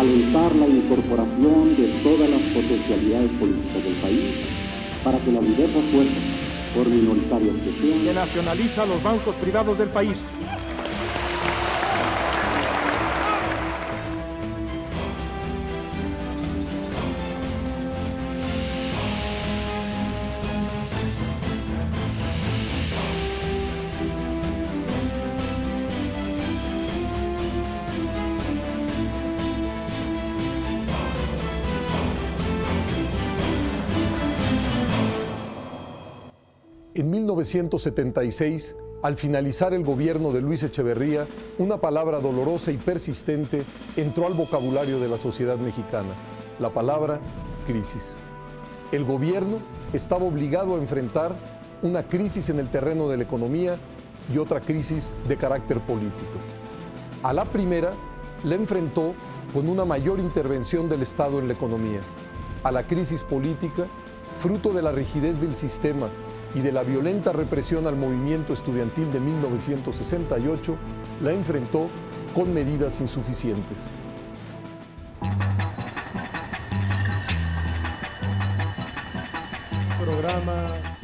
alentar la incorporación de todas las potencialidades políticas del país para que las diversas fuerzas, por minoritarias que sean, que nacionaliza los bancos privados del país. En 1976, al finalizar el gobierno de Luis Echeverría, una palabra dolorosa y persistente entró al vocabulario de la sociedad mexicana, la palabra crisis. El gobierno estaba obligado a enfrentar una crisis en el terreno de la economía y otra crisis de carácter político. A la primera la enfrentó con una mayor intervención del Estado en la economía. A la crisis política, fruto de la rigidez del sistema y de la violenta represión al movimiento estudiantil de 1968, la enfrentó con medidas insuficientes.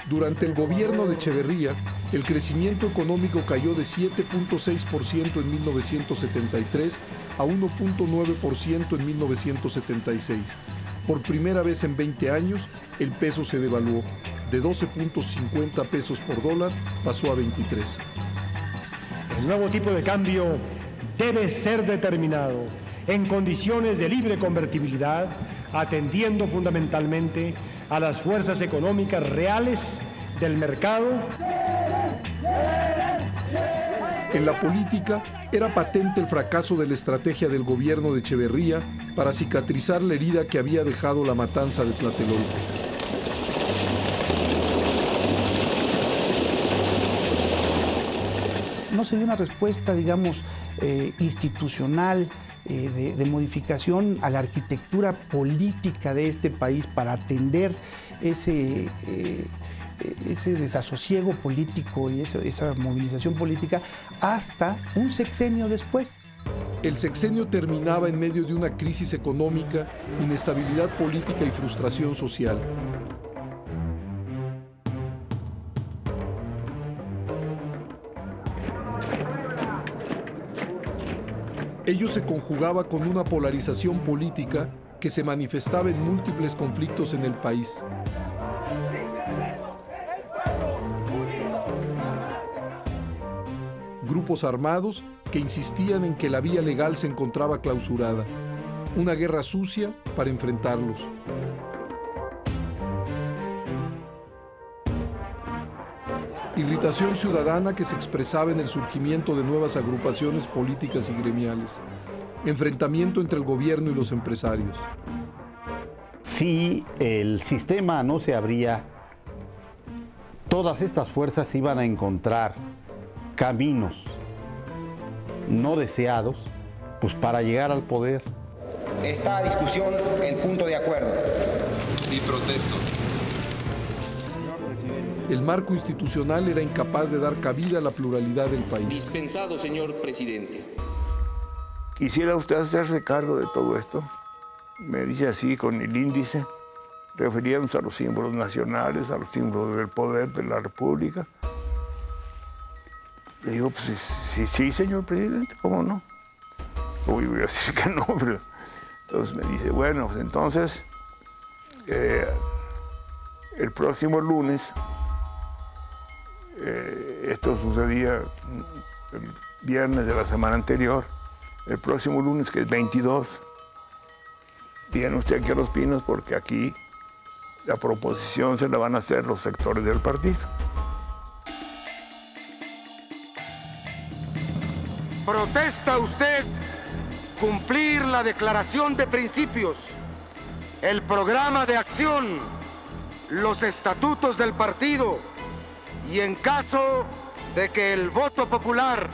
Durante el gobierno de Echeverría, el crecimiento económico cayó de 7.6% en 1973 a 1.9% en 1976. Por primera vez en 20 años, el peso se devaluó. De 12.50 pesos por dólar pasó a 23. El nuevo tipo de cambio debe ser determinado en condiciones de libre convertibilidad, atendiendo fundamentalmente a las fuerzas económicas reales del mercado. En la política era patente el fracaso de la estrategia del gobierno de Echeverría para cicatrizar la herida que había dejado la matanza de Tlatelolco. No se dio una respuesta, digamos, institucional, de modificación a la arquitectura política de este país para atender ese desasosiego político y esa movilización política hasta un sexenio después. El sexenio terminaba en medio de una crisis económica, inestabilidad política y frustración social. Ello se conjugaba con una polarización política que se manifestaba en múltiples conflictos en el país. Grupos armados que insistían en que la vía legal se encontraba clausurada. Una guerra sucia para enfrentarlos. Irritación ciudadana que se expresaba en el surgimiento de nuevas agrupaciones políticas y gremiales. Enfrentamiento entre el gobierno y los empresarios. Si el sistema no se abría, todas estas fuerzas iban a encontrar caminos no deseados, pues para llegar al poder. Está a discusión el punto de acuerdo. Sí, protesto. El marco institucional era incapaz de dar cabida a la pluralidad del país. Dispensado, señor presidente. ¿Quisiera usted hacerse cargo de todo esto? Me dice así con el índice, referíamos a los símbolos nacionales, a los símbolos del poder de la República. Le digo, pues sí, señor presidente, ¿cómo no? Uy, voy a decir que no, pero... Entonces me dice, bueno, pues entonces, el próximo lunes, esto sucedía el viernes de la semana anterior, el próximo lunes, que es 22, viene usted aquí a Los Pinos porque aquí la proposición se la van a hacer los sectores del partido. ¿Protesta usted cumplir la declaración de principios, el programa de acción, los estatutos del partido y en caso de que el voto popular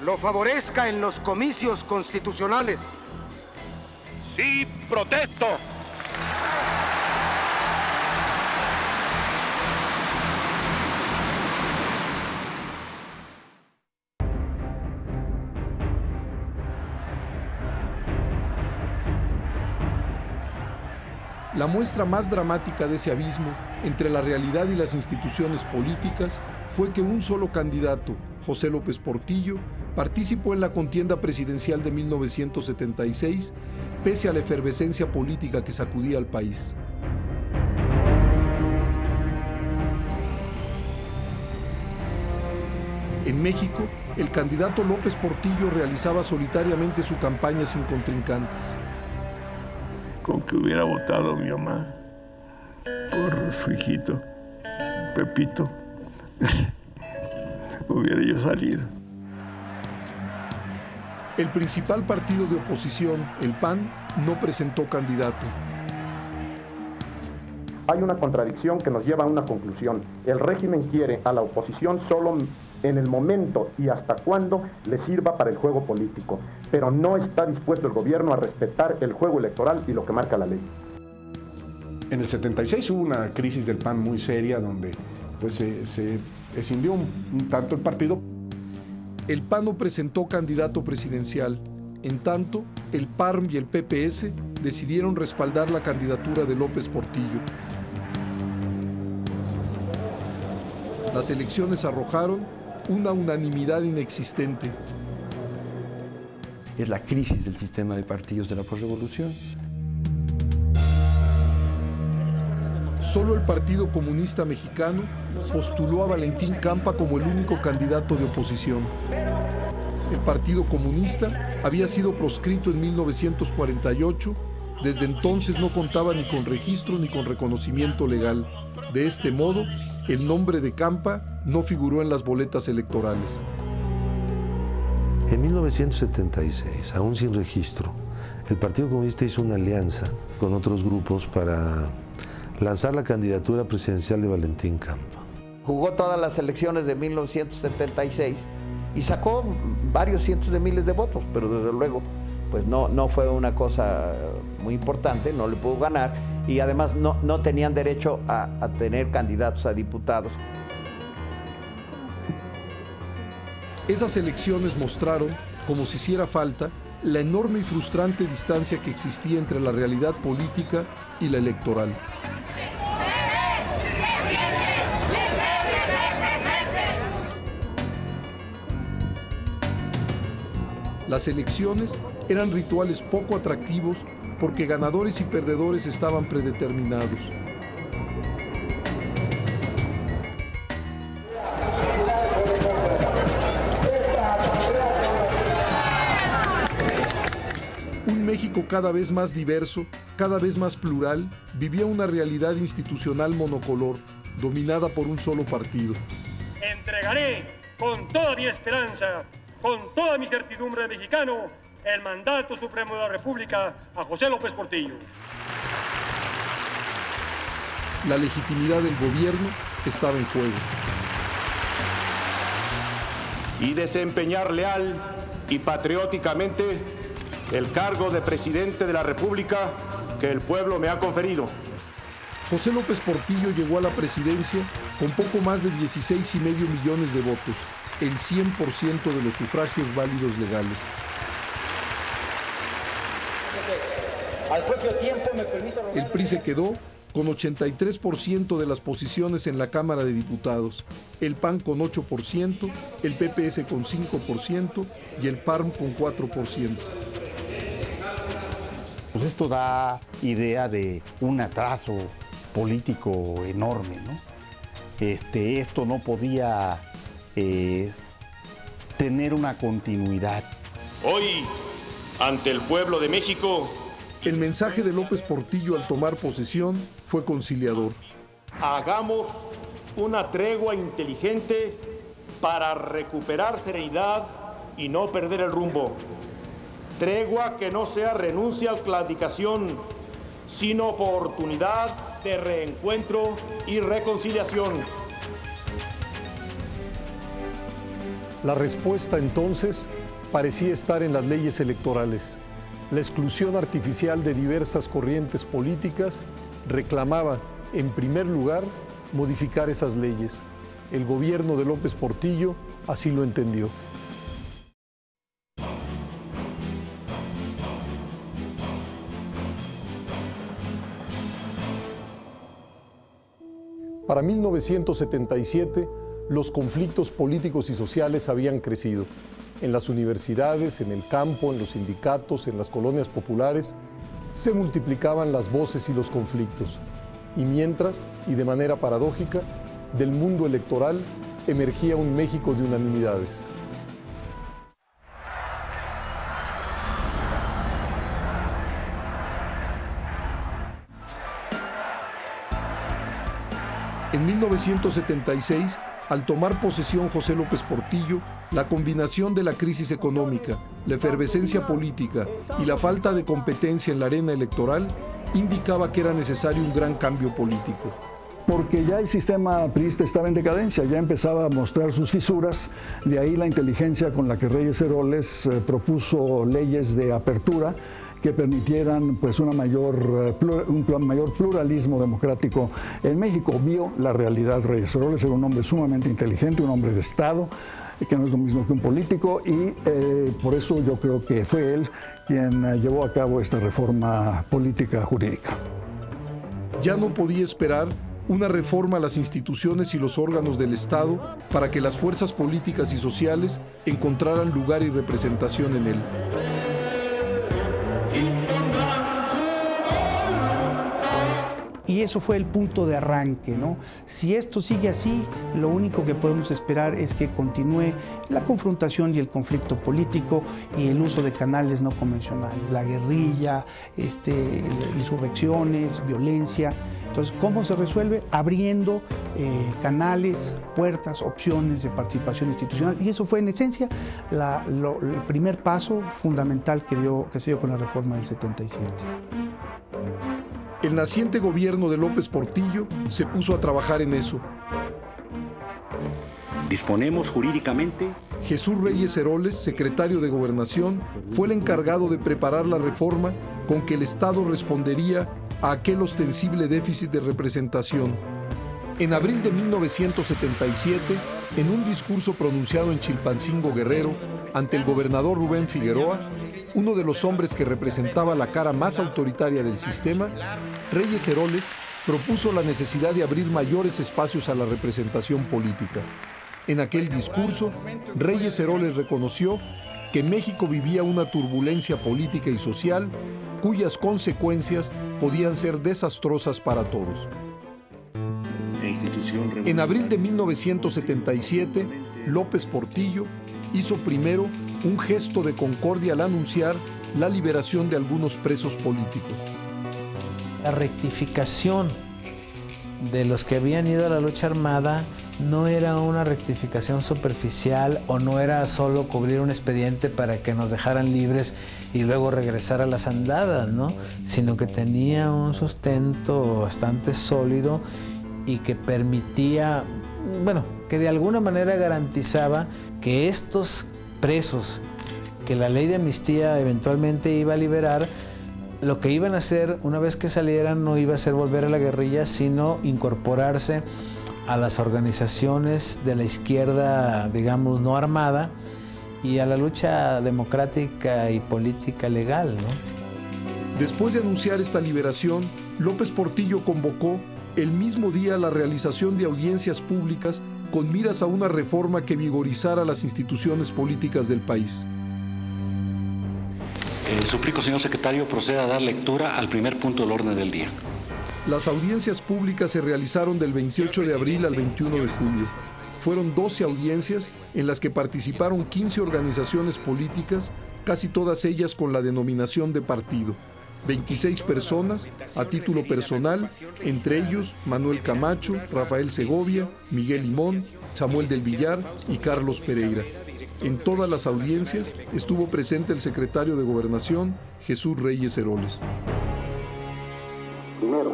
lo favorezca en los comicios constitucionales? Sí, protesto. La muestra más dramática de ese abismo entre la realidad y las instituciones políticas fue que un solo candidato, José López Portillo, participó en la contienda presidencial de 1976, pese a la efervescencia política que sacudía al país. En México, el candidato López Portillo realizaba solitariamente su campaña sin contrincantes. Con que hubiera votado mi mamá por su hijito, Pepito, hubiera yo salido. El principal partido de oposición, el PAN, no presentó candidato. Hay una contradicción que nos lleva a una conclusión. El régimen quiere a la oposición solo en el momento y hasta cuándo le sirva para el juego político, pero no está dispuesto el gobierno a respetar el juego electoral y lo que marca la ley. En el 76 hubo una crisis del PAN muy seria donde pues, se escindió un tanto el partido. El PAN no presentó candidato presidencial. En tanto, el PARM y el PPS decidieron respaldar la candidatura de López Portillo. Las elecciones arrojaron una unanimidad inexistente. Es la crisis del sistema de partidos de la posrevolución. Solo el Partido Comunista Mexicano postuló a Valentín Campa como el único candidato de oposición. El Partido Comunista había sido proscrito en 1948, desde entonces no contaba ni con registro ni con reconocimiento legal. De este modo, el nombre de Campa no figuró en las boletas electorales. En 1976, aún sin registro, el Partido Comunista hizo una alianza con otros grupos para lanzar la candidatura presidencial de Valentín Campa. Jugó todas las elecciones de 1976 y sacó varios cientos de miles de votos, pero desde luego pues no fue una cosa muy importante, no le pudo ganar y además no tenían derecho a tener candidatos a diputados. Esas elecciones mostraron, como si hiciera falta, la enorme y frustrante distancia que existía entre la realidad política y la electoral. Las elecciones eran rituales poco atractivos porque ganadores y perdedores estaban predeterminados. Un México cada vez más diverso, cada vez más plural, vivía una realidad institucional monocolor, dominada por un solo partido. Entregaré con toda mi esperanza, con toda mi certidumbre de mexicano, el mandato supremo de la República a José López Portillo. La legitimidad del gobierno estaba en juego. Y desempeñar leal y patrióticamente el cargo de presidente de la República que el pueblo me ha conferido. José López Portillo llegó a la presidencia con poco más de 16,5 millones de votos, el 100% de los sufragios válidos legales. Al propio tiempo me permito... El PRI se quedó con 83% de las posiciones en la Cámara de Diputados, el PAN con 8%, el PPS con 5% y el PARM con 4%. Pues esto da idea de un atraso político enorme, ¿no? Esto no podía tener una continuidad. Hoy, ante el pueblo de México, el mensaje de López Portillo al tomar posesión fue conciliador. Hagamos una tregua inteligente para recuperar serenidad y no perder el rumbo. Tregua que no sea renuncia a claudicación, sino oportunidad de reencuentro y reconciliación. La respuesta entonces parecía estar en las leyes electorales. La exclusión artificial de diversas corrientes políticas reclamaba, en primer lugar, modificar esas leyes. El gobierno de López Portillo así lo entendió. Para 1977, los conflictos políticos y sociales habían crecido. En las universidades, en el campo, en los sindicatos, en las colonias populares, se multiplicaban las voces y los conflictos. Y mientras, y de manera paradójica, del mundo electoral emergía un México de unanimidades. En 1976, al tomar posesión José López Portillo, la combinación de la crisis económica, la efervescencia política y la falta de competencia en la arena electoral indicaba que era necesario un gran cambio político. Porque ya el sistema priista estaba en decadencia, ya empezaba a mostrar sus fisuras, de ahí la inteligencia con la que Reyes Heroles propuso leyes de apertura que permitieran pues, un mayor pluralismo democrático en México. Vio la realidad. Reyes Heroles era un hombre sumamente inteligente, un hombre de Estado, que no es lo mismo que un político, y por eso yo creo que fue él quien llevó a cabo esta reforma política jurídica. Ya no podía esperar una reforma a las instituciones y los órganos del Estado para que las fuerzas políticas y sociales encontraran lugar y representación en él. Y eso fue el punto de arranque, ¿no? Si esto sigue así, lo único que podemos esperar es que continúe la confrontación y el conflicto político y el uso de canales no convencionales, la guerrilla, insurrecciones, violencia. Entonces, ¿cómo se resuelve? Abriendo canales, puertas, opciones de participación institucional. Y eso fue, en esencia, el primer paso fundamental que se dio con la reforma del 77. El naciente gobierno de López Portillo se puso a trabajar en eso. Disponemos jurídicamente. Jesús Reyes Heroles, secretario de Gobernación, fue el encargado de preparar la reforma con que el Estado respondería a aquel ostensible déficit de representación. En abril de 1977, en un discurso pronunciado en Chilpancingo, Guerrero, ante el gobernador Rubén Figueroa, uno de los hombres que representaba la cara más autoritaria del sistema, Reyes Heroles propuso la necesidad de abrir mayores espacios a la representación política. En aquel discurso, Reyes Heroles reconoció que México vivía una turbulencia política y social cuyas consecuencias podían ser desastrosas para todos. En abril de 1977, López Portillo hizo primero un gesto de concordia al anunciar la liberación de algunos presos políticos. La rectificación de los que habían ido a la lucha armada no era una rectificación superficial o no era solo cubrir un expediente para que nos dejaran libres y luego regresar a las andadas, ¿no? Sino que tenía un sustento bastante sólido y que permitía, bueno, que de alguna manera garantizaba que estos presos que la ley de amnistía eventualmente iba a liberar, lo que iban a hacer una vez que salieran no iba a ser volver a la guerrilla, sino incorporarse a las organizaciones de la izquierda, digamos, no armada, y a la lucha democrática y política legal, ¿no? Después de anunciar esta liberación, López Portillo convocó el mismo día la realización de audiencias públicas con miras a una reforma que vigorizara las instituciones políticas del país. Suplico, señor secretario, proceda a dar lectura al primer punto del orden del día. Las audiencias públicas se realizaron del 28 de abril al 21 de julio. Fueron 12 audiencias en las que participaron 15 organizaciones políticas, casi todas ellas con la denominación de partido. 26 personas a título personal, entre ellos Manuel Camacho, Rafael Segovia, Miguel Limón, Samuel del Villar y Carlos Pereira. En todas las audiencias estuvo presente el secretario de Gobernación, Jesús Reyes Heroles. Primero,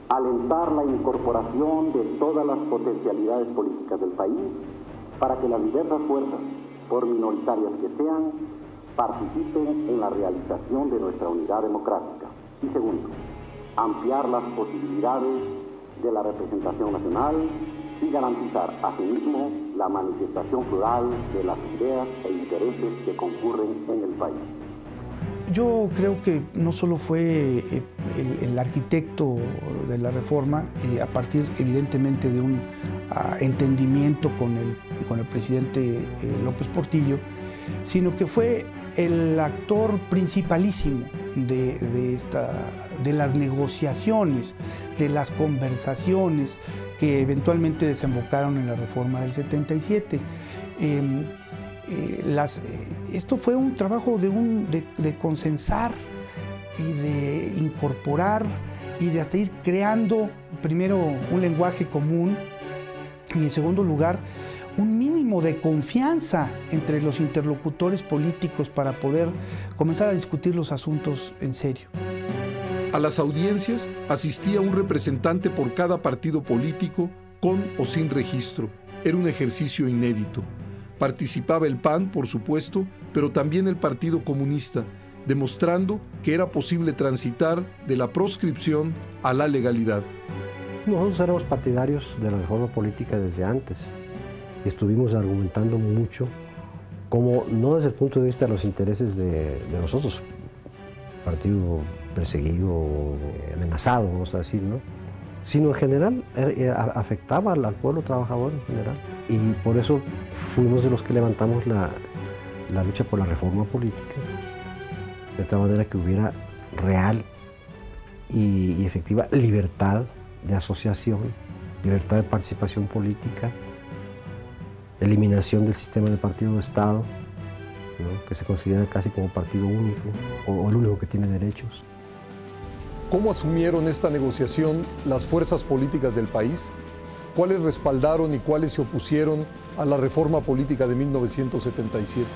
alentar la incorporación de todas las potencialidades políticas del país para que las diversas fuerzas, por minoritarias que sean, participen en la realización de nuestra unidad democrática. Y segundo, ampliar las posibilidades de la representación nacional y garantizar asimismo la manifestación plural de las ideas e intereses que concurren en el país. Yo creo que no solo fue el arquitecto de la reforma, a partir evidentemente de un entendimiento con el presidente López Portillo, sino que fue el actor principalísimo de las negociaciones, de las conversaciones que eventualmente desembocaron en la reforma del 77. Esto fue un trabajo de consensar y de incorporar y de hasta ir creando primero un lenguaje común y en segundo lugar un mínimo de confianza entre los interlocutores políticos para poder comenzar a discutir los asuntos en serio. A las audiencias asistía un representante por cada partido político, con o sin registro. Era un ejercicio inédito. Participaba el PAN, por supuesto, pero también el Partido Comunista, demostrando que era posible transitar de la proscripción a la legalidad. Nosotros éramos partidarios de la reforma política desde antes. Estuvimos argumentando mucho, como no desde el punto de vista de los intereses de nosotros, partido perseguido, amenazado, vamos a decir, ¿no? Sino en general afectaba al pueblo trabajador en general. Y por eso fuimos de los que levantamos la lucha por la reforma política, de tal manera que hubiera real y efectiva libertad de asociación, libertad de participación política, eliminación del sistema de partido de Estado, ¿no? Que se considera casi como partido único o el único que tiene derechos. ¿Cómo asumieron esta negociación las fuerzas políticas del país? ¿Cuáles respaldaron y cuáles se opusieron a la reforma política de 1977?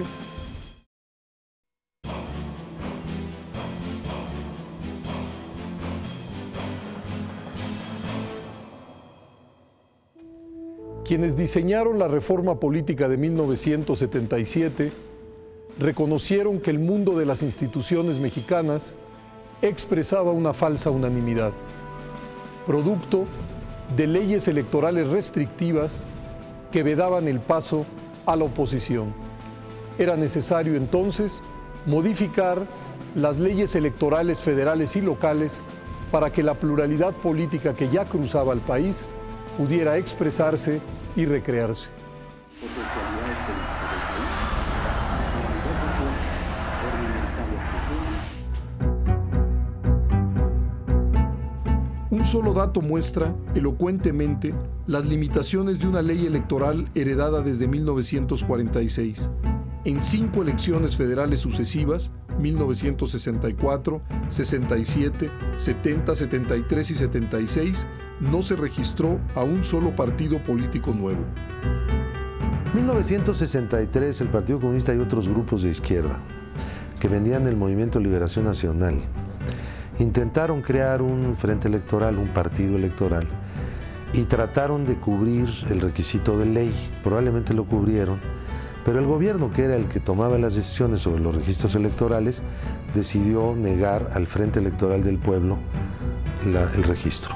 Quienes diseñaron la reforma política de 1977 reconocieron que el mundo de las instituciones mexicanas expresaba una falsa unanimidad, producto de leyes electorales restrictivas que vedaban el paso a la oposición. Era necesario entonces modificar las leyes electorales federales y locales para que la pluralidad política que ya cruzaba el país pudiera expresarse y recrearse. Un solo dato muestra elocuentemente las limitaciones de una ley electoral heredada desde 1946. En 5 elecciones federales sucesivas, 1964, 67, 70, 73 y 76, no se registró a un solo partido político nuevo. En 1963, el Partido Comunista y otros grupos de izquierda que vendían el Movimiento de Liberación Nacional intentaron crear un frente electoral, un partido electoral, y trataron de cubrir el requisito de ley. Probablemente lo cubrieron, pero el gobierno, que era el que tomaba las decisiones sobre los registros electorales, decidió negar al Frente Electoral del Pueblo el registro.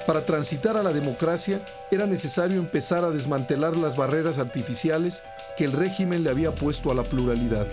Para transitar a la democracia era necesario empezar a desmantelar las barreras artificiales que el régimen le había puesto a la pluralidad.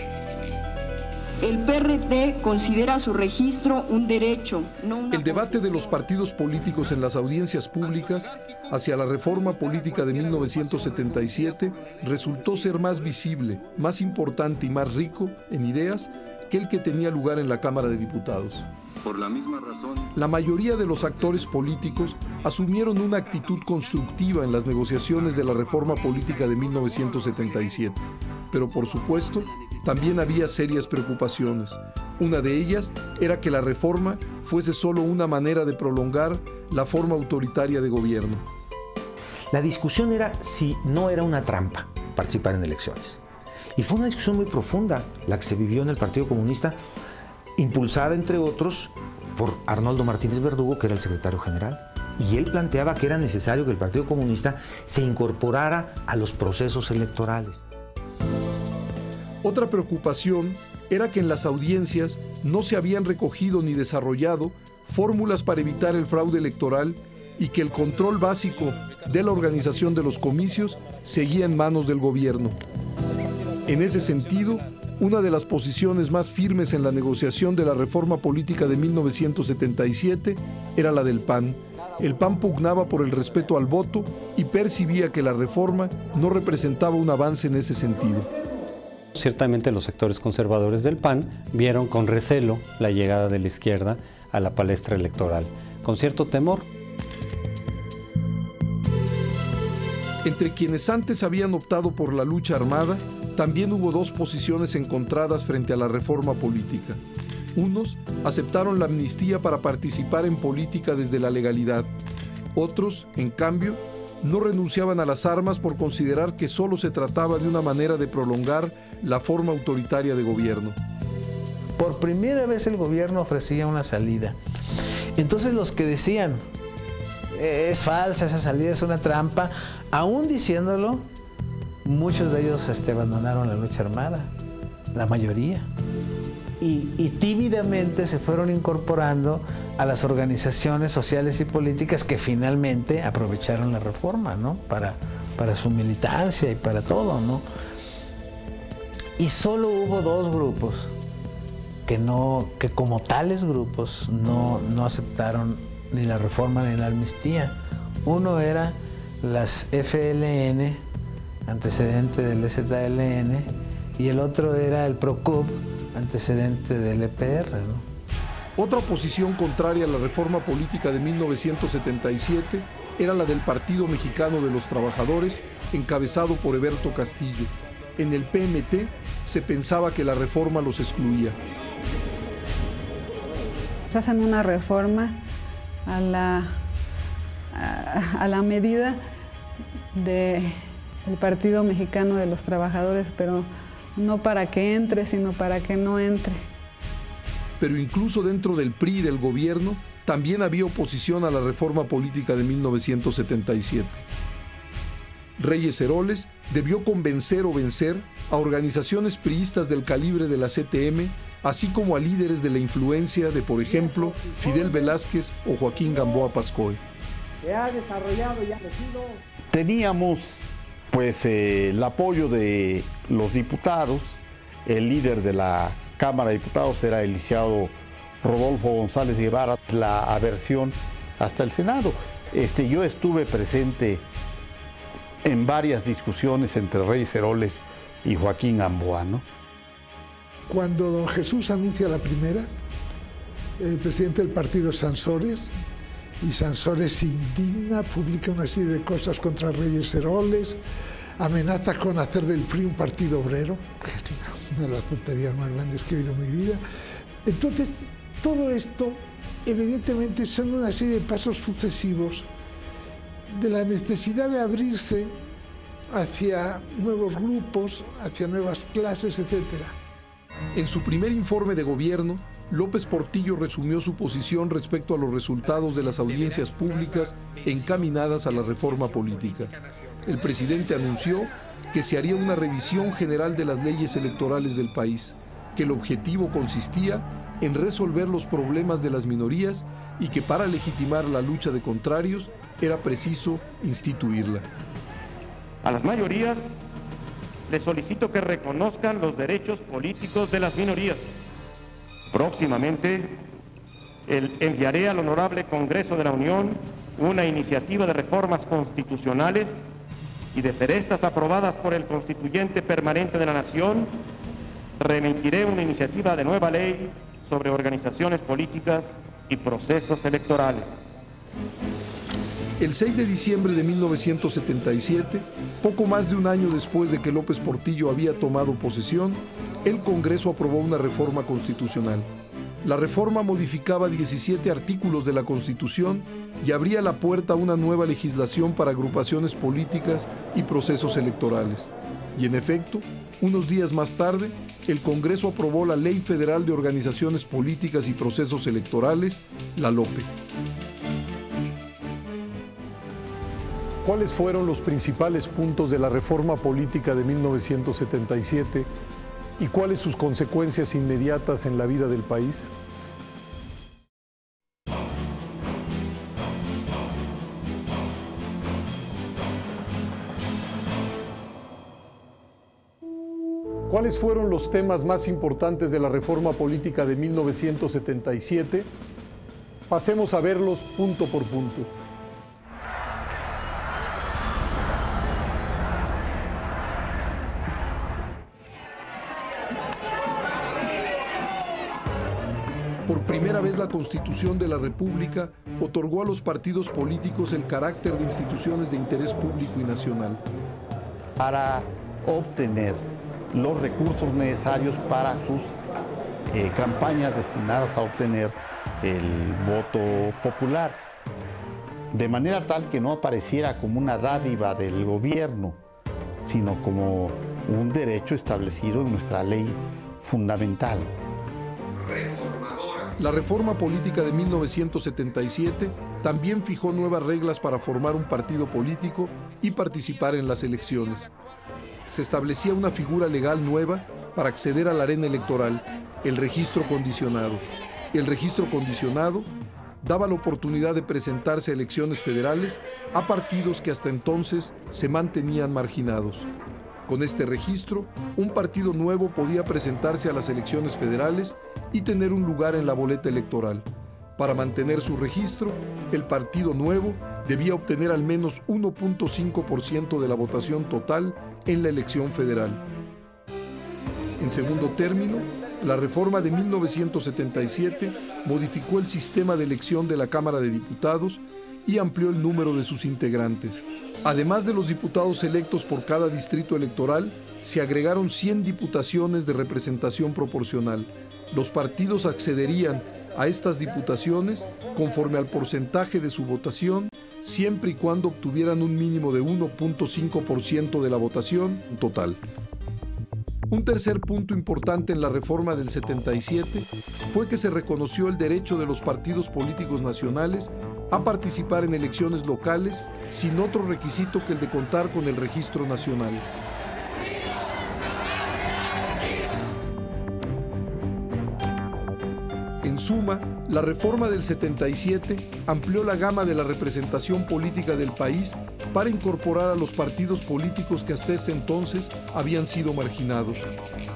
El PRT considera su registro un derecho, no una El debate de los partidos políticos en las audiencias públicas hacia la reforma política de 1977 resultó ser más visible, más importante y más rico en ideas que el que tenía lugar en la Cámara de Diputados. Por la misma razón, la mayoría de los actores políticos asumieron una actitud constructiva en las negociaciones de la reforma política de 1977. Pero por supuesto, también había serias preocupaciones. Una de ellas era que la reforma fuese solo una manera de prolongar la forma autoritaria de gobierno. La discusión era si no era una trampa participar en elecciones. Y fue una discusión muy profunda la que se vivió en el Partido Comunista, impulsada, entre otros, por Arnoldo Martínez Verdugo, que era el secretario general. Y él planteaba que era necesario que el Partido Comunista se incorporara a los procesos electorales. Otra preocupación era que en las audiencias no se habían recogido ni desarrollado fórmulas para evitar el fraude electoral y que el control básico de la organización de los comicios seguía en manos del gobierno. En ese sentido, Una de las posiciones más firmes en la negociación de la reforma política de 1977 era la del PAN. El PAN pugnaba por el respeto al voto y percibía que la reforma no representaba un avance en ese sentido. Ciertamente los sectores conservadores del PAN vieron con recelo la llegada de la izquierda a la palestra electoral, con cierto temor. Entre quienes antes habían optado por la lucha armada, también hubo dos posiciones encontradas frente a la reforma política. Unos aceptaron la amnistía para participar en política desde la legalidad. Otros, en cambio, no renunciaban a las armas por considerar que solo se trataba de una manera de prolongar la forma autoritaria de gobierno. Por primera vez el gobierno ofrecía una salida. Entonces los que decían, es falsa esa salida, es una trampa, aún diciéndolo, muchos de ellos abandonaron la lucha armada, la mayoría. Y tímidamente se fueron incorporando a las organizaciones sociales y políticas que finalmente aprovecharon la reforma, ¿no? Para su militancia y para todo, ¿no? Y solo hubo dos grupos que como tales grupos no aceptaron ni la reforma ni la amnistía. Uno era las FLN, antecedente del EZLN, y el otro era el PROCUP, antecedente del EPR, ¿no? Otra posición contraria a la reforma política de 1977 era la del Partido Mexicano de los Trabajadores, encabezado por Heberto Castillo. En el PMT se pensaba que la reforma los excluía. Hacen una reforma a la medida del Partido Mexicano de los Trabajadores, pero no para que entre, sino para que no entre. Pero incluso dentro del PRI y del gobierno también había oposición a la reforma política de 1977. Reyes Heroles debió convencer o vencer a organizaciones priistas del calibre de la CTM, así como a líderes de la influencia de, por ejemplo, Fidel Velázquez o Joaquín Gamboa Pascoe. Se ha desarrollado y ha crecido. Teníamos pues el apoyo de los diputados. El líder de la Cámara de Diputados era el licenciado Rodolfo González Guevara. La aversión hasta el Senado. Yo estuve presente en varias discusiones entre Reyes Heroles y Joaquín Gamboa, ¿no? Cuando don Jesús anuncia la primera, el presidente del partido es Sansores, y Sansores se indigna, publica una serie de cosas contra Reyes Heroles, amenaza con hacer del PRI un partido obrero, que es una de las tonterías más grandes que he oído en mi vida. Entonces, todo esto, evidentemente, son una serie de pasos sucesivos de la necesidad de abrirse hacia nuevos grupos, hacia nuevas clases, etcétera. En su primer informe de gobierno, López Portillo resumió su posición respecto a los resultados de las audiencias públicas encaminadas a la reforma política. El presidente anunció que se haría una revisión general de las leyes electorales del país, que el objetivo consistía en resolver los problemas de las minorías y que para legitimar la lucha de contrarios era preciso instituirla. A las mayorías les solicito que reconozcan los derechos políticos de las minorías. Próximamente enviaré al Honorable Congreso de la Unión una iniciativa de reformas constitucionales y de ser estas aprobadas por el Constituyente Permanente de la Nación, remitiré una iniciativa de nueva ley sobre organizaciones políticas y procesos electorales. El 6 de diciembre de 1977, poco más de un año después de que López Portillo había tomado posesión, el Congreso aprobó una reforma constitucional. La reforma modificaba 17 artículos de la Constitución y abría la puerta a una nueva legislación para agrupaciones políticas y procesos electorales. Y en efecto, unos días más tarde, el Congreso aprobó la Ley Federal de Organizaciones Políticas y Procesos Electorales, la LOPE. ¿Cuáles fueron los principales puntos de la reforma política de 1977 y cuáles sus consecuencias inmediatas en la vida del país? ¿Cuáles fueron los temas más importantes de la reforma política de 1977? Pasemos a verlos punto por punto. Por primera vez, la Constitución de la República otorgó a los partidos políticos el carácter de instituciones de interés público y nacional. Para obtener los recursos necesarios para sus campañas destinadas a obtener el voto popular, de manera tal que no apareciera como una dádiva del gobierno, sino como un derecho establecido en nuestra ley fundamental. La reforma política de 1977 también fijó nuevas reglas para formar un partido político y participar en las elecciones. Se establecía una figura legal nueva para acceder a la arena electoral, el registro condicionado. El registro condicionado daba la oportunidad de presentarse a elecciones federales a partidos que hasta entonces se mantenían marginados. Con este registro, un partido nuevo podía presentarse a las elecciones federales y tener un lugar en la boleta electoral. Para mantener su registro, el partido nuevo debía obtener al menos 1.5% de la votación total en la elección federal. En segundo término, la reforma de 1977 modificó el sistema de elección de la Cámara de Diputados y amplió el número de sus integrantes. Además de los diputados electos por cada distrito electoral, se agregaron 100 diputaciones de representación proporcional. Los partidos accederían a estas diputaciones conforme al porcentaje de su votación, siempre y cuando obtuvieran un mínimo de 1.5% de la votación total. Un tercer punto importante en la reforma del 77 fue que se reconoció el derecho de los partidos políticos nacionales a participar en elecciones locales sin otro requisito que el de contar con el registro nacional. En suma, la reforma del 77 amplió la gama de la representación política del país para incorporar a los partidos políticos que hasta ese entonces habían sido marginados.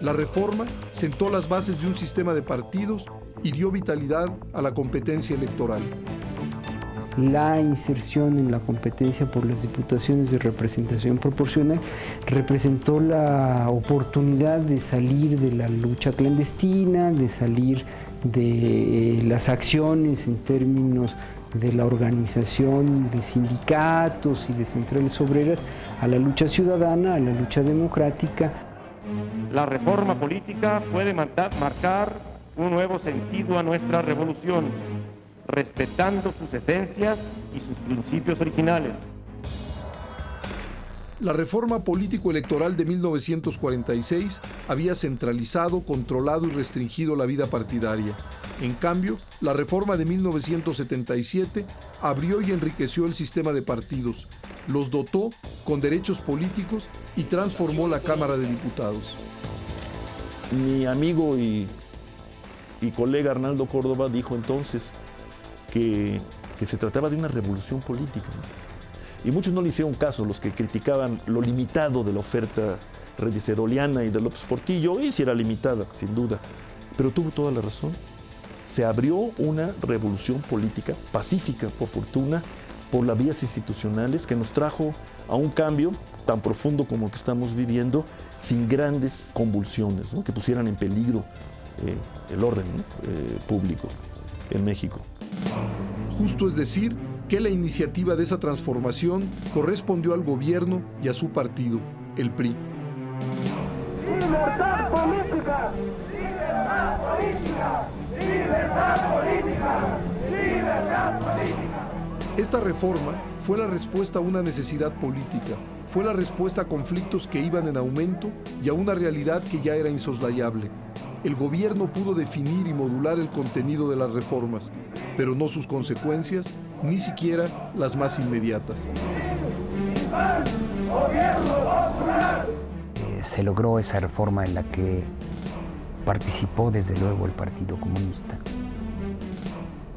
La reforma sentó las bases de un sistema de partidos y dio vitalidad a la competencia electoral. La inserción en la competencia por las diputaciones de representación proporcional representó la oportunidad de salir de la lucha clandestina, de salir de las acciones en términos de la organización de sindicatos y de centrales obreras a la lucha ciudadana, a la lucha democrática. La reforma política puede marcar un nuevo sentido a nuestra revolución, respetando sus esencias y sus principios originales. La reforma político-electoral de 1946 había centralizado, controlado y restringido la vida partidaria. En cambio, la reforma de 1977 abrió y enriqueció el sistema de partidos, los dotó con derechos políticos y transformó la Cámara de Diputados. Mi amigo y colega Arnaldo Córdoba dijo entonces que se trataba de una revolución política, ¿no? Y muchos no le hicieron caso, los que criticaban lo limitado de la oferta reyes-heroliana y de López Portillo, y si era limitada, sin duda, pero tuvo toda la razón. Se abrió una revolución política pacífica, por fortuna, por las vías institucionales, que nos trajo a un cambio tan profundo como el que estamos viviendo, sin grandes convulsiones, ¿no?, que pusieran en peligro el orden, ¿no?, público en México. Justo es decir, que la iniciativa de esa transformación correspondió al gobierno y a su partido, el PRI. ¡Libertad política! ¡Libertad política! ¡Libertad política! ¡Libertad política! Esta reforma fue la respuesta a una necesidad política, fue la respuesta a conflictos que iban en aumento y a una realidad que ya era insoslayable. El gobierno pudo definir y modular el contenido de las reformas, pero no sus consecuencias, ni siquiera las más inmediatas. Se logró esa reforma en la que participó desde luego el Partido Comunista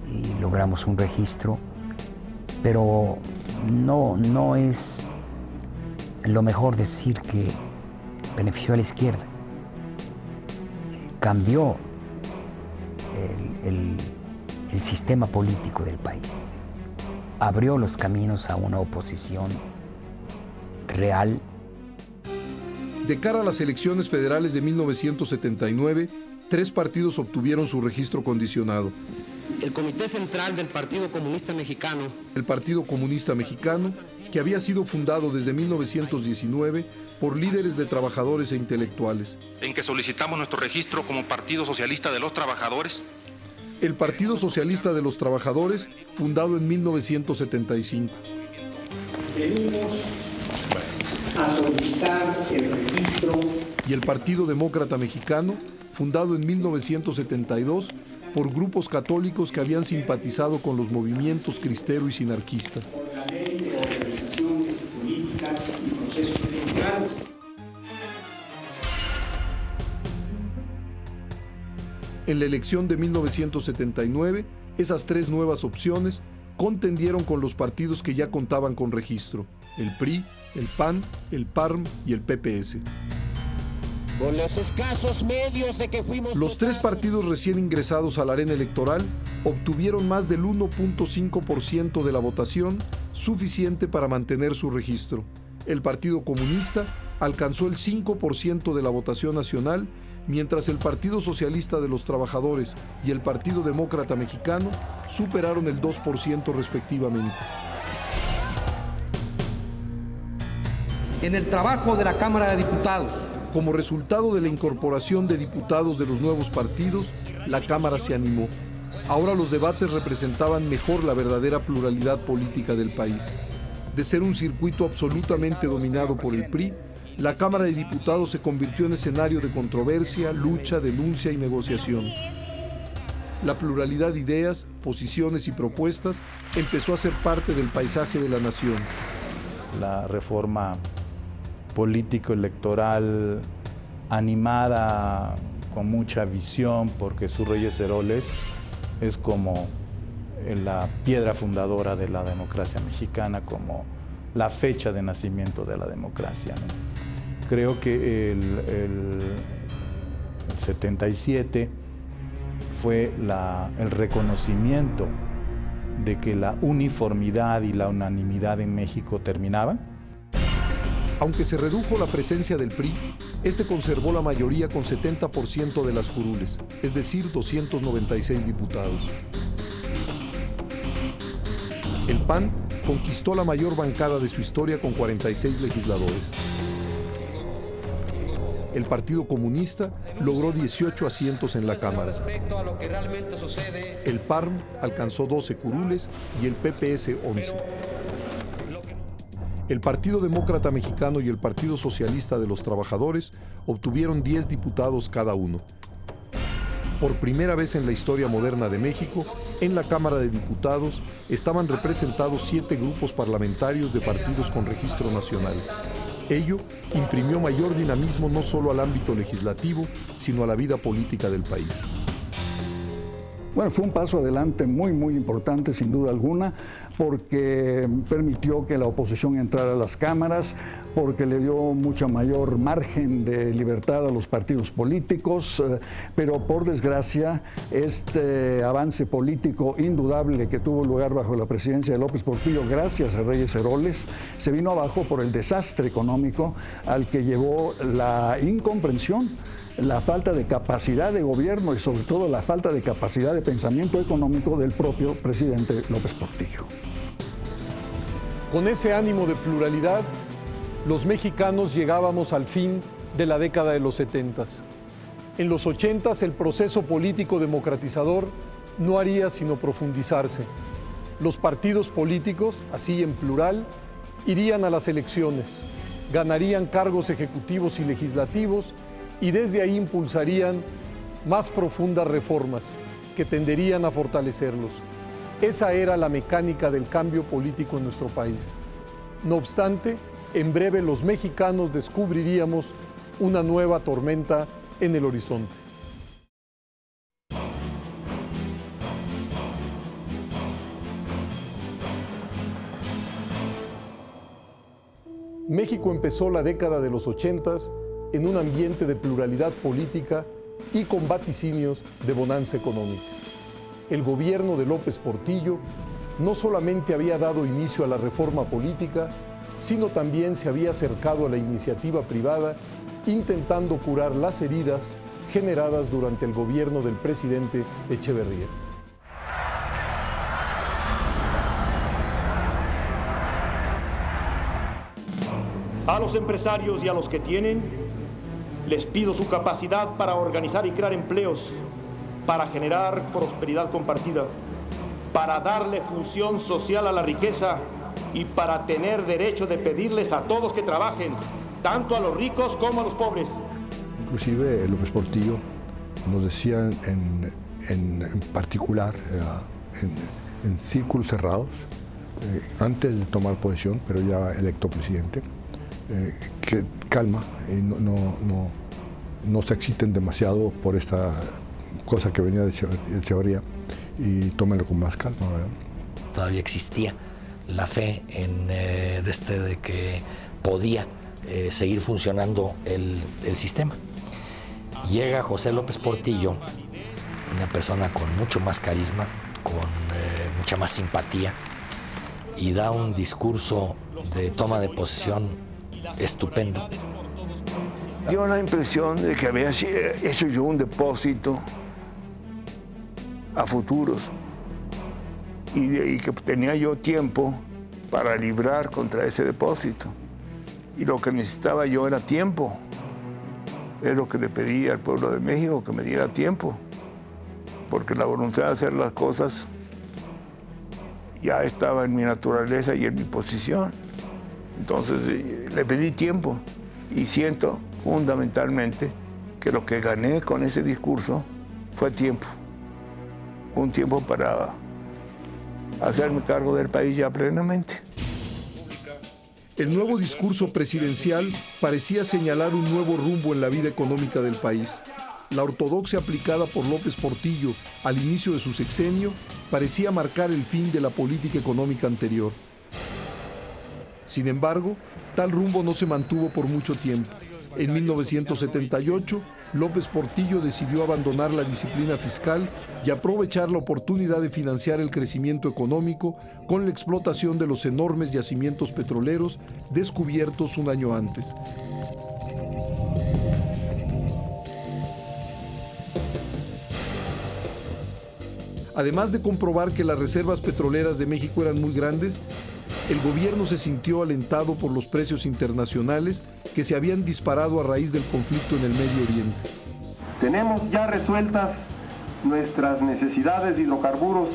y logramos un registro, pero no es lo mejor decir que benefició a la izquierda. cambió el sistema político del país. Abrió los caminos a una oposición real. De cara a las elecciones federales de 1979, 3 partidos obtuvieron su registro condicionado. El Comité Central del Partido Comunista Mexicano. El Partido Comunista Mexicano, que había sido fundado desde 1919 por líderes de trabajadores e intelectuales. En que solicitamos nuestro registro como Partido Socialista de los Trabajadores. El Partido Socialista de los Trabajadores, fundado en 1975. Venimos a solicitar el registro. Y el Partido Demócrata Mexicano, fundado en 1972 por grupos católicos que habían simpatizado con los movimientos cristero y sinarquista. Por la ley de organizaciones políticas y procesos electorales. En la elección de 1979, esas 3 nuevas opciones contendieron con los partidos que ya contaban con registro: el PRI, el PAN, el PARM y el PPS. Con los escasos medios de que fuimos... Los 3 partidos recién ingresados a la arena electoral obtuvieron más del 1.5% de la votación, suficiente para mantener su registro. El Partido Comunista alcanzó el 5% de la votación nacional, mientras el Partido Socialista de los Trabajadores y el Partido Demócrata Mexicano superaron el 2% respectivamente. En el trabajo de la Cámara de Diputados. Como resultado de la incorporación de diputados de los nuevos partidos, la Cámara se animó. Ahora los debates representaban mejor la verdadera pluralidad política del país. De ser un circuito absolutamente dominado por el PRI, la Cámara de Diputados se convirtió en escenario de controversia, lucha, denuncia y negociación. La pluralidad de ideas, posiciones y propuestas empezó a ser parte del paisaje de la nación. La reforma político-electoral animada, con mucha visión, porque Jesús Reyes Heroles es como la piedra fundadora de la democracia mexicana, como la fecha de nacimiento de la democracia, ¿no? Creo que el 77 fue el reconocimiento de que la uniformidad y la unanimidad en México terminaban. Aunque se redujo la presencia del PRI, este conservó la mayoría con 70% de las curules, es decir, 296 diputados. El PAN conquistó la mayor bancada de su historia con 46 legisladores. El Partido Comunista logró 18 asientos en la Cámara. El PARM alcanzó 12 curules y el PPS 11. El Partido Demócrata Mexicano y el Partido Socialista de los Trabajadores obtuvieron 10 diputados cada uno. Por primera vez en la historia moderna de México, en la Cámara de Diputados estaban representados 7 grupos parlamentarios de partidos con registro nacional. Ello imprimió mayor dinamismo no solo al ámbito legislativo, sino a la vida política del país. Bueno, fue un paso adelante muy importante, sin duda alguna, porque permitió que la oposición entrara a las cámaras, porque le dio mucha mayor margen de libertad a los partidos políticos, pero por desgracia este avance político indudable que tuvo lugar bajo la presidencia de López Portillo, gracias a Reyes Heroles, se vino abajo por el desastre económico al que llevó la incomprensión, la falta de capacidad de gobierno y sobre todo la falta de capacidad de pensamiento económico del propio presidente López Portillo. Con ese ánimo de pluralidad, los mexicanos llegábamos al fin de la década de los 70s. En los 80s el proceso político democratizador no haría sino profundizarse. Los partidos políticos, así en plural, irían a las elecciones, ganarían cargos ejecutivos y legislativos y desde ahí impulsarían más profundas reformas que tenderían a fortalecerlos. Esa era la mecánica del cambio político en nuestro país. No obstante, en breve los mexicanos descubriríamos una nueva tormenta en el horizonte. México empezó la década de los 80s en un ambiente de pluralidad política y con vaticinios de bonanza económica. El gobierno de López Portillo no solamente había dado inicio a la reforma política, sino también se había acercado a la iniciativa privada, intentando curar las heridas generadas durante el gobierno del presidente Echeverría. A los empresarios y a los que tienen, les pido su capacidad para organizar y crear empleos, para generar prosperidad compartida, para darle función social a la riqueza y para tener derecho de pedirles a todos que trabajen, tanto a los ricos como a los pobres. Inclusive López Portillo nos decía en particular, en círculos cerrados, antes de tomar posesión, pero ya electo presidente, que calma, no se exciten demasiado por esta cosa que venía de Echeverría y tómenlo con más calma, ¿verdad? Todavía existía la fe de que podía seguir funcionando el sistema. Llega José López Portillo, una persona con mucho más carisma, con mucha más simpatía, y da un discurso de toma de posesión estupendo. Dio la impresión de que había hecho yo un depósito a futuros y que tenía yo tiempo para librar contra ese depósito. Y lo que necesitaba yo era tiempo. Es lo que le pedí al pueblo de México, que me diera tiempo, porque la voluntad de hacer las cosas ya estaba en mi naturaleza y en mi posición. Entonces le pedí tiempo y siento fundamentalmente que lo que gané con ese discurso fue tiempo. Un tiempo para hacerme cargo del país ya plenamente. El nuevo discurso presidencial parecía señalar un nuevo rumbo en la vida económica del país. La ortodoxia aplicada por López Portillo al inicio de su sexenio parecía marcar el fin de la política económica anterior. Sin embargo, tal rumbo no se mantuvo por mucho tiempo. En 1978, López Portillo decidió abandonar la disciplina fiscal y aprovechar la oportunidad de financiar el crecimiento económico con la explotación de los enormes yacimientos petroleros descubiertos un año antes. Además de comprobar que las reservas petroleras de México eran muy grandes, el gobierno se sintió alentado por los precios internacionales que se habían disparado a raíz del conflicto en el Medio Oriente. Tenemos ya resueltas nuestras necesidades de hidrocarburos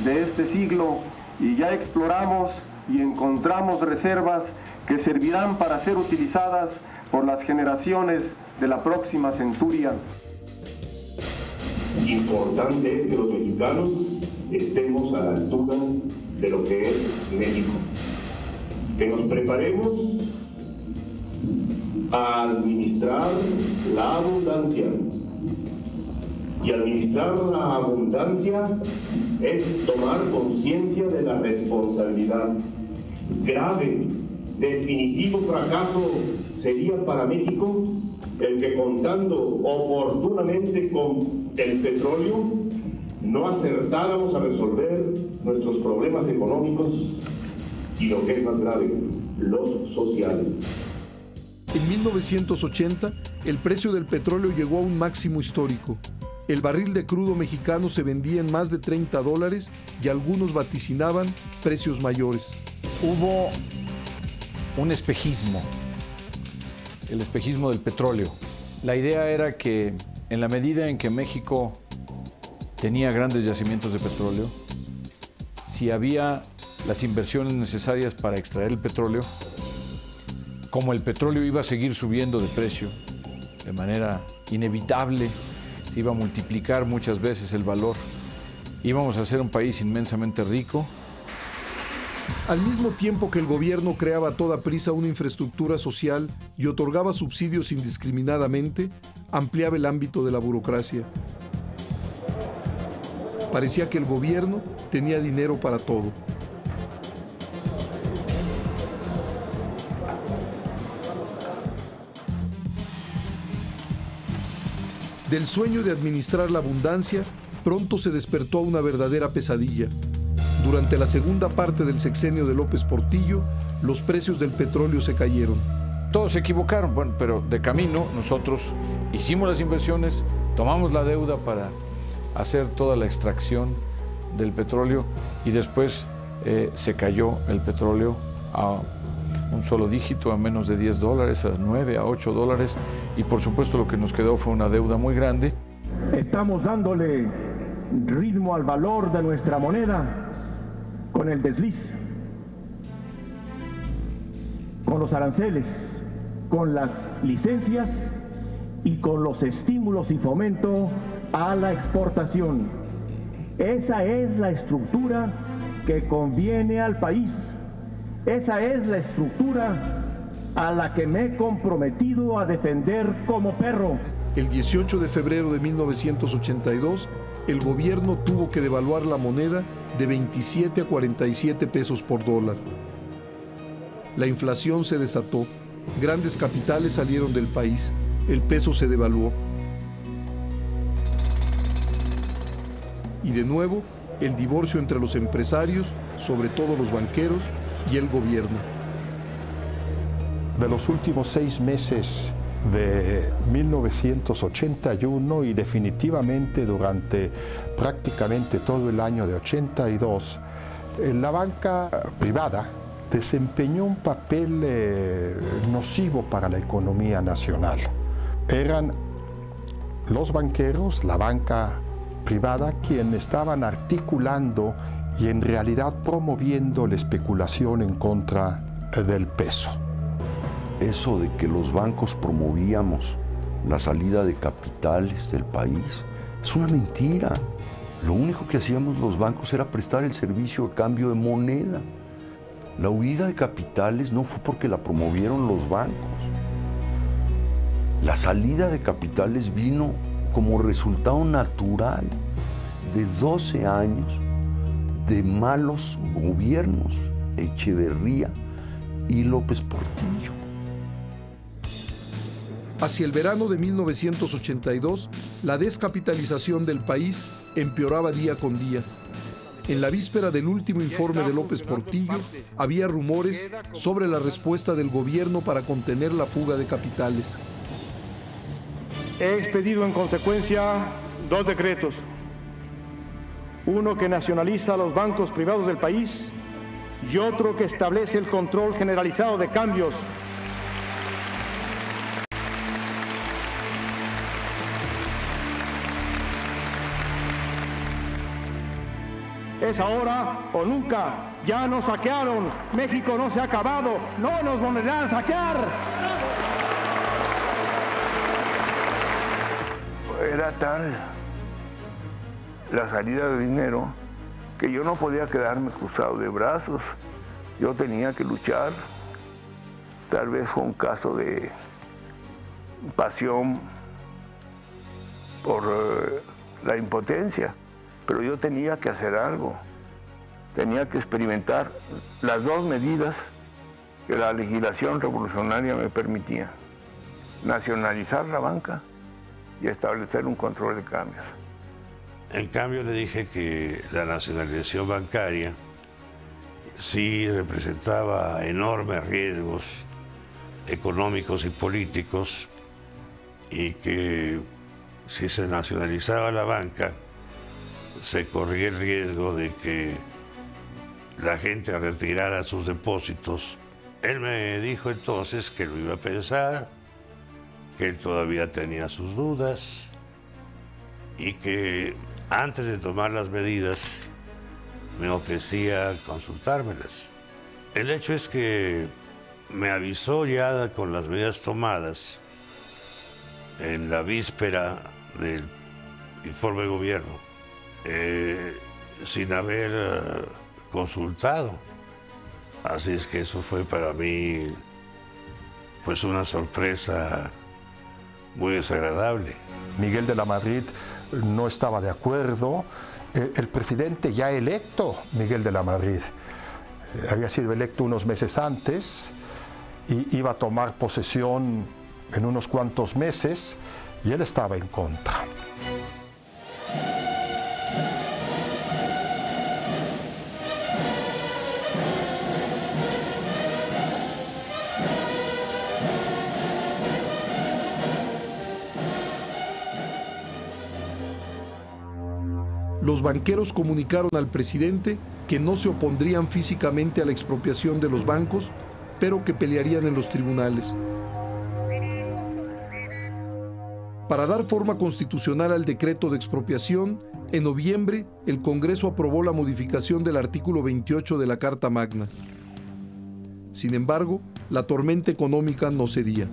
de este siglo y ya exploramos y encontramos reservas que servirán para ser utilizadas por las generaciones de la próxima centuria. Importante es que los mexicanos estemos a la altura de lo que es México. Que nos preparemos a administrar la abundancia. Y administrar la abundancia es tomar conciencia de la responsabilidad. Grave, definitivo fracaso sería para México el que, contando oportunamente con el petróleo, no acertáramos a resolver nuestros problemas económicos y, lo que es más grave, los sociales. En 1980, el precio del petróleo llegó a un máximo histórico. El barril de crudo mexicano se vendía en más de $30 y algunos vaticinaban precios mayores. Hubo un espejismo, el espejismo del petróleo. La idea era que en la medida en que México tenía grandes yacimientos de petróleo, si había las inversiones necesarias para extraer el petróleo, como el petróleo iba a seguir subiendo de precio de manera inevitable, se iba a multiplicar muchas veces el valor, íbamos a ser un país inmensamente rico. Al mismo tiempo que el gobierno creaba a toda prisa una infraestructura social y otorgaba subsidios indiscriminadamente, ampliaba el ámbito de la burocracia. Parecía que el gobierno tenía dinero para todo. Del sueño de administrar la abundancia, pronto se despertó a una verdadera pesadilla. Durante la segunda parte del sexenio de López Portillo, los precios del petróleo se cayeron. Todos se equivocaron, bueno, pero de camino nosotros hicimos las inversiones, tomamos la deuda para hacer toda la extracción del petróleo y después se cayó el petróleo a un solo dígito, a menos de $10, a 9, a 8 dólares, y por supuesto lo que nos quedó fue una deuda muy grande. Estamos dándole ritmo al valor de nuestra moneda con el desliz, con los aranceles, con las licencias y con los estímulos y fomento a la exportación. Esa es la estructura que conviene al país. Esa es la estructura a la que me he comprometido a defender como perro. El 18 de febrero de 1982, el gobierno tuvo que devaluar la moneda de 27 a 47 pesos por dólar. La inflación se desató, grandes capitales salieron del país, el peso se devaluó. Y de nuevo, el divorcio entre los empresarios, sobre todo los banqueros, y el gobierno. De los últimos 6 meses de 1981 y definitivamente durante prácticamente todo el año de 82, la banca privada desempeñó un papel nocivo para la economía nacional. Eran los banqueros, la banca privada, quienes estaban articulando y en realidad promoviendo la especulación en contra del peso. Eso de que los bancos promovíamos la salida de capitales del país es una mentira. Lo único que hacíamos los bancos era prestar el servicio a cambio de moneda. La huida de capitales no fue porque la promovieron los bancos. La salida de capitales vino como resultado natural de 12 años de malos gobiernos, Echeverría y López Portillo. Hacia el verano de 1982, la descapitalización del país empeoraba día con día. En la víspera del último informe de López Portillo, había rumores sobre la respuesta del gobierno para contener la fuga de capitales. He expedido en consecuencia 2 decretos. Uno que nacionaliza los bancos privados del país y otro que establece el control generalizado de cambios. Es ahora o nunca. Ya nos saquearon. México no se ha acabado. No nos volverán a saquear. Era tal la salida de dinero que yo no podía quedarme cruzado de brazos. Yo tenía que luchar. Tal vez fue un caso de pasión por la impotencia, pero yo tenía que hacer algo. Tenía que experimentar las 2 medidas que la legislación revolucionaria me permitía: nacionalizar la banca y establecer un control de cambios. En cambio, le dije que la nacionalización bancaria sí representaba enormes riesgos económicos y políticos, y que si se nacionalizaba la banca se corría el riesgo de que la gente retirara sus depósitos. Él me dijo entonces que lo iba a pensar, que él todavía tenía sus dudas y que antes de tomar las medidas me ofrecía consultármelas. El hecho es que me avisó ya con las medidas tomadas en la víspera del informe de gobierno, sin haber consultado. Así es que eso fue para mí pues una sorpresa muy desagradable. Miguel de la Madrid no estaba de acuerdo. El presidente ya electo, Miguel de la Madrid, había sido electo unos meses antes y iba a tomar posesión en unos cuantos meses, y él estaba en contra. Los banqueros comunicaron al presidente que no se opondrían físicamente a la expropiación de los bancos, pero que pelearían en los tribunales. Para dar forma constitucional al decreto de expropiación, en noviembre el Congreso aprobó la modificación del artículo 28 de la Carta Magna. Sin embargo, la tormenta económica no cedía.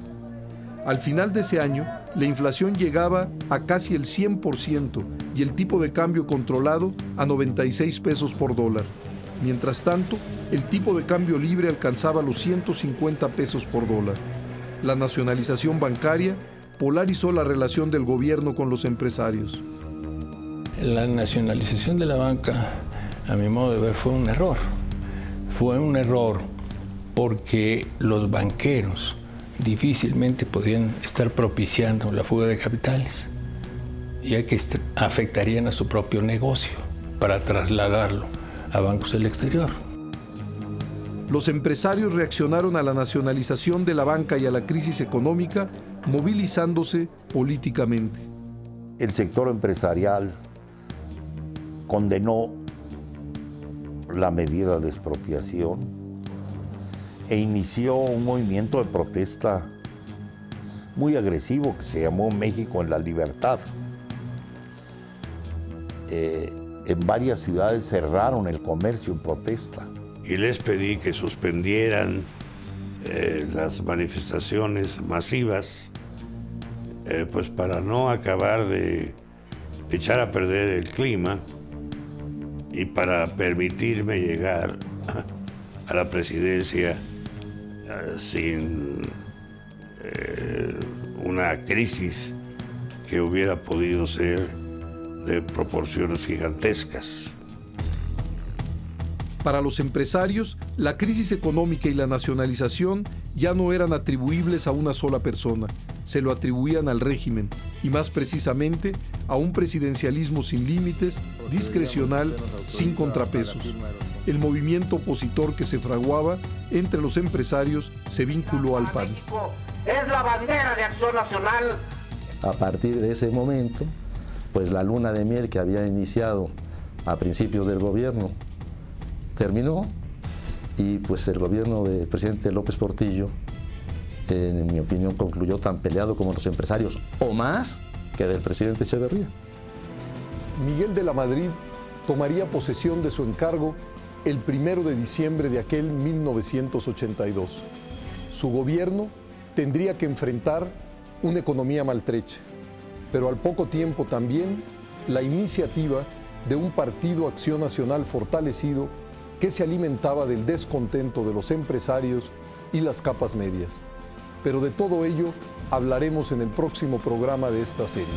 Al final de ese año, la inflación llegaba a casi el 100% y el tipo de cambio controlado a 96 pesos por dólar. Mientras tanto, el tipo de cambio libre alcanzaba los 150 pesos por dólar. La nacionalización bancaria polarizó la relación del gobierno con los empresarios. La nacionalización de la banca, a mi modo de ver, fue un error. Fue un error porque los banqueros difícilmente podían estar propiciando la fuga de capitales, ya que afectarían a su propio negocio para trasladarlo a bancos del exterior. Los empresarios reaccionaron a la nacionalización de la banca y a la crisis económica, movilizándose políticamente. El sector empresarial condenó la medida de expropiación e inició un movimiento de protesta muy agresivo que se llamó México en la Libertad. En varias ciudades cerraron el comercio en protesta. Y les pedí que suspendieran las manifestaciones masivas, pues para no acabar de echar a perder el clima y para permitirme llegar a la presidencia sin una crisis que hubiera podido ser de proporciones gigantescas. Para los empresarios, la crisis económica y la nacionalización ya no eran atribuibles a una sola persona, se lo atribuían al régimen, y más precisamente a un presidencialismo sin límites, discrecional, sin contrapesos. El movimiento opositor que se fraguaba entre los empresarios se vinculó al PAN. Es la bandera de Acción Nacional. A partir de ese momento, pues la luna de miel que había iniciado a principios del gobierno terminó y pues el gobierno del presidente López Portillo, en mi opinión, concluyó tan peleado como los empresarios, o más que del presidente Echeverría. Miguel de la Madrid tomaría posesión de su encargo el 1 de diciembre de aquel 1982. Su gobierno tendría que enfrentar una economía maltrecha, pero al poco tiempo también la iniciativa de un partido Acción Nacional fortalecido que se alimentaba del descontento de los empresarios y las capas medias. Pero de todo ello hablaremos en el próximo programa de esta serie.